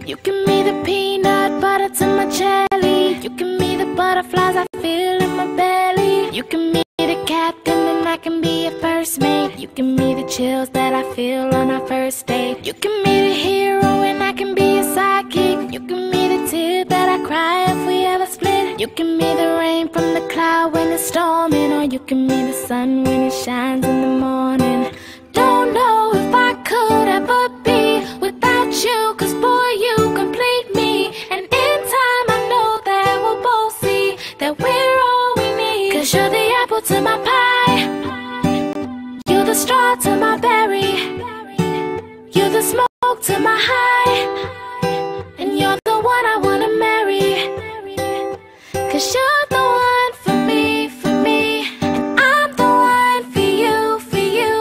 You give me the peanut butter to my jelly. You give me the butterflies I feel in my belly. You give me the captain and I can be your first mate. You give me the chills that I feel on our first date. You give me the hero and I can be your sidekick. You give me the tear that I cry if we ever split. You give me the rain from the cloud when it's storming, or you give me the sun when it shines in the morning. Don't know if I could ever be without you, 'cause boy, you complete me. And in time I know that we'll both see that we're all we need. 'Cause you're the apple to my pie, you're the straw to my berry, you're the smoke to my high, and you're the one I wanna marry. 'Cause you're the one for me, and I'm the one for you, for you.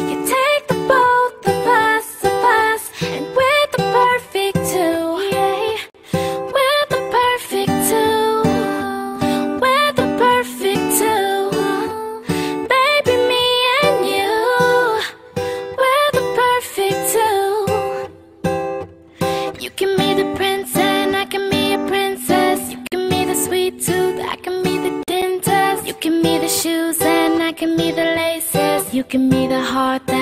You take the both of us, and we're the perfect two. Yeah. We're the perfect two. We're the perfect two. Baby, me and you, we're the perfect two. You give me the prince and I can be a princess. You give me the sweet tooth, I can be the dentist. You give me the shoes and I can be the laces. You give me the heart that